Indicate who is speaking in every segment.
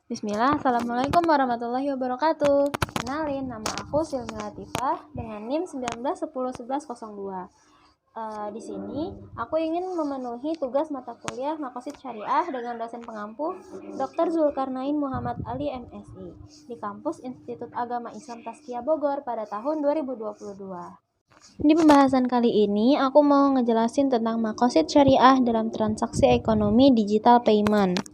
Speaker 1: Bismillah, Assalamualaikum warahmatullahi wabarakatuh. Kenalin, nama aku Silmi Latifah dengan NIM 19101102. Di sini, aku ingin memenuhi tugas mata kuliah Maqasid Syariah dengan dosen pengampu Dr. Zulkarnain Muhammad Ali MSI di kampus Institut Agama Islam Tazkiyah Bogor pada tahun 2022. Di pembahasan kali ini, aku mau ngejelasin tentang Maqasid Syariah dalam transaksi ekonomi digital payment.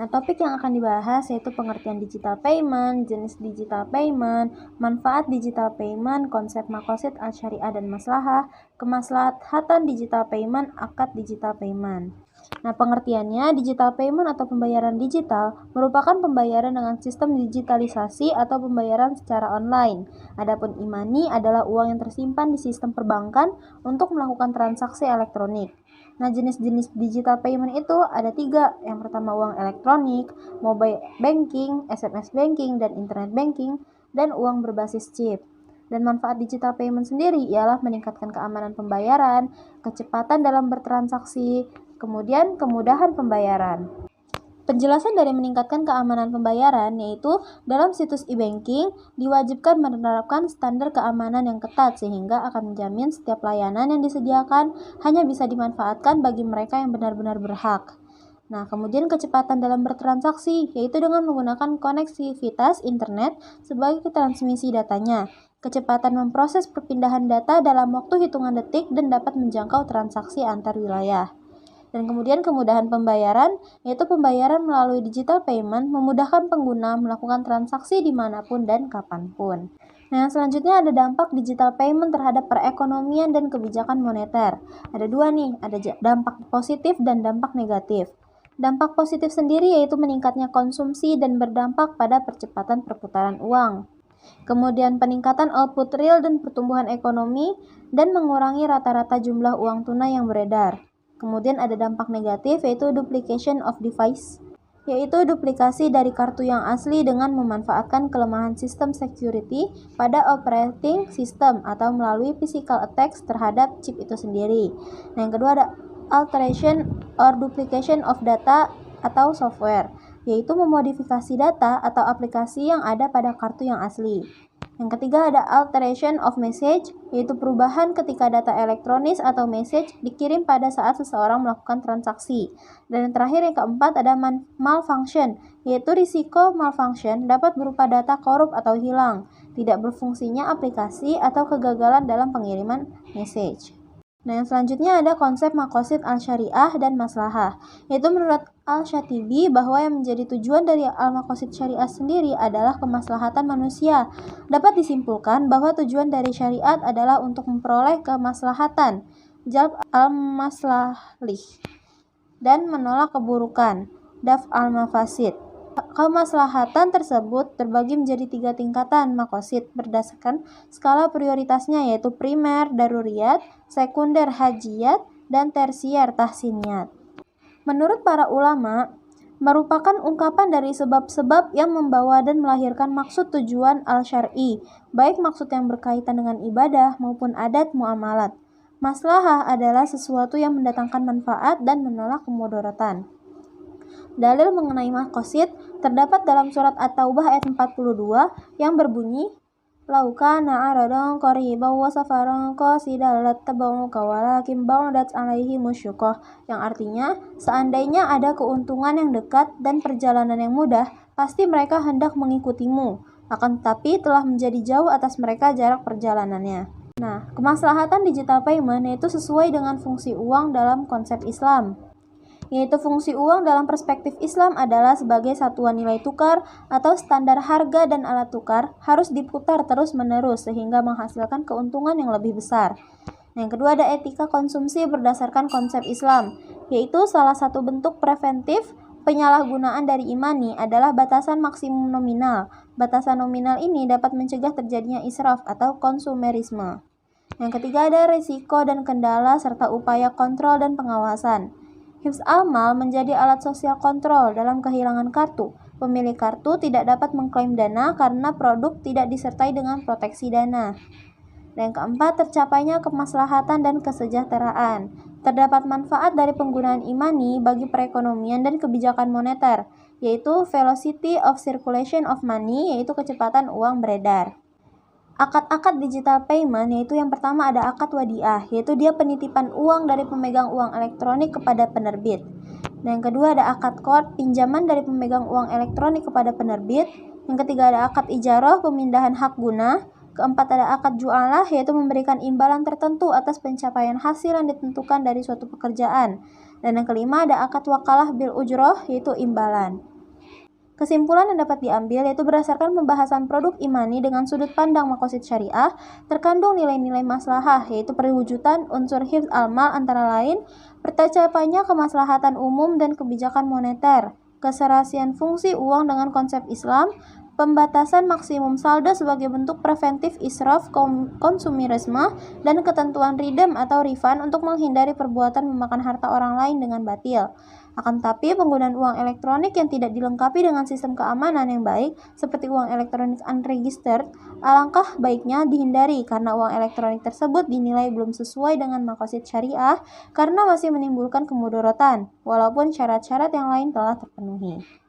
Speaker 1: Nah, topik yang akan dibahas yaitu pengertian digital payment, jenis digital payment, manfaat digital payment, konsep maqasid al-syariah dan maslahah, kemaslahatan digital payment, akad digital payment. Nah, pengertiannya, digital payment atau pembayaran digital merupakan pembayaran dengan sistem digitalisasi atau pembayaran secara online. Adapun e-money adalah uang yang tersimpan di sistem perbankan untuk melakukan transaksi elektronik. Nah, jenis-jenis digital payment itu ada 3. Yang pertama uang elektronik, mobile banking, SMS banking, dan internet banking, dan uang berbasis chip. Dan manfaat digital payment sendiri ialah meningkatkan keamanan pembayaran, kecepatan dalam bertransaksi, kemudian kemudahan pembayaran. Penjelasan dari meningkatkan keamanan pembayaran yaitu dalam situs e-banking diwajibkan menerapkan standar keamanan yang ketat sehingga akan menjamin setiap layanan yang disediakan hanya bisa dimanfaatkan bagi mereka yang benar-benar berhak. Nah, kemudian kecepatan dalam bertransaksi yaitu dengan menggunakan koneksivitas internet sebagai transmisi datanya. Kecepatan memproses perpindahan data dalam waktu hitungan detik dan dapat menjangkau transaksi antar wilayah. Dan kemudian kemudahan pembayaran, yaitu pembayaran melalui digital payment memudahkan pengguna melakukan transaksi dimanapun dan kapanpun. Nah, yang selanjutnya ada dampak digital payment terhadap perekonomian dan kebijakan moneter. Ada 2 nih, ada dampak positif dan dampak negatif. Dampak positif sendiri yaitu meningkatnya konsumsi dan berdampak pada percepatan perputaran uang. Kemudian peningkatan output real dan pertumbuhan ekonomi dan mengurangi rata-rata jumlah uang tunai yang beredar. Kemudian ada dampak negatif yaitu duplication of device, yaitu duplikasi dari kartu yang asli dengan memanfaatkan kelemahan sistem security pada operating system atau melalui physical attacks terhadap chip itu sendiri. Nah, yang kedua ada alteration or duplication of data atau software, yaitu memodifikasi data atau aplikasi yang ada pada kartu yang asli. Yang ketiga ada alteration of message, yaitu perubahan ketika data elektronis atau message dikirim pada saat seseorang melakukan transaksi. Dan yang terakhir yang keempat ada malfunction, yaitu risiko malfunction dapat berupa data korup atau hilang, tidak berfungsinya aplikasi atau kegagalan dalam pengiriman message. Nah, yang selanjutnya ada konsep maqasid al-syariah dan maslahah, yaitu menurut Al-Syatibi bahwa yang menjadi tujuan dari al-maqasid syariah sendiri adalah kemaslahatan manusia. Dapat disimpulkan bahwa tujuan dari syariat adalah untuk memperoleh kemaslahatan, jalb al-maslih, dan menolak keburukan, daf al-mafasid. Kemaslahatan tersebut terbagi menjadi 3 tingkatan maqasid berdasarkan skala prioritasnya yaitu primer daruriyat, sekunder hajiyat, dan tersier tahsiniyat. Menurut para ulama, merupakan ungkapan dari sebab-sebab yang membawa dan melahirkan maksud tujuan al-syar'i, baik maksud yang berkaitan dengan ibadah maupun adat muamalat. Maslahah adalah sesuatu yang mendatangkan manfaat dan menolak kemudaratan. Dalil mengenai maqasid terdapat dalam surat At-Taubah ayat 42 yang berbunyi Lau kana aradan qariban wa safaran qasidan lattaba'uka walakin ba'udat alaihi musyuqah, yang artinya seandainya ada keuntungan yang dekat dan perjalanan yang mudah, pasti mereka hendak mengikutimu, akan tetapi telah menjadi jauh atas mereka jarak perjalanannya. Nah, kemaslahatan digital payment yaitu sesuai dengan fungsi uang dalam konsep Islam, yaitu fungsi uang dalam perspektif Islam adalah sebagai satuan nilai tukar atau standar harga dan alat tukar harus diputar terus-menerus sehingga menghasilkan keuntungan yang lebih besar. Yang kedua ada etika konsumsi berdasarkan konsep Islam, yaitu salah satu bentuk preventif penyalahgunaan dari e-money adalah batasan maksimum nominal. Batasan nominal ini dapat mencegah terjadinya israf atau konsumerisme. Yang ketiga ada risiko dan kendala serta upaya kontrol dan pengawasan. Hifz al-mal menjadi alat sosial kontrol dalam kehilangan kartu. Pemilik kartu tidak dapat mengklaim dana karena produk tidak disertai dengan proteksi dana. Dan yang keempat, tercapainya kemaslahatan dan kesejahteraan. Terdapat manfaat dari penggunaan e-money bagi perekonomian dan kebijakan moneter. yaitu velocity of circulation of money, yaitu kecepatan uang beredar. Akad-akad digital payment, yaitu yang pertama ada akad wadiah, yaitu dia penitipan uang dari pemegang uang elektronik kepada penerbit. Dan yang kedua ada akad qard, pinjaman dari pemegang uang elektronik kepada penerbit. Yang ketiga ada akad ijarah, pemindahan hak guna. Keempat ada akad jualah, yaitu memberikan imbalan tertentu atas pencapaian hasil yang ditentukan dari suatu pekerjaan. Dan yang kelima ada akad wakalah bil ujroh, yaitu imbalan. Kesimpulan yang dapat diambil yaitu berdasarkan pembahasan produk imani dengan sudut pandang maqasid syariah, terkandung nilai-nilai maslahah, yaitu perwujudan unsur hifz al-mal antara lain, tercapainya kemaslahatan umum dan kebijakan moneter, keserasian fungsi uang dengan konsep Islam, pembatasan maksimum saldo sebagai bentuk preventif israf konsumerisme, dan ketentuan redeem atau refund untuk menghindari perbuatan memakan harta orang lain dengan batil. Akan tetapi, penggunaan uang elektronik yang tidak dilengkapi dengan sistem keamanan yang baik, seperti uang elektronik unregistered, alangkah baiknya dihindari karena uang elektronik tersebut dinilai belum sesuai dengan maqasid syariah karena masih menimbulkan kemudorotan, walaupun syarat-syarat yang lain telah terpenuhi.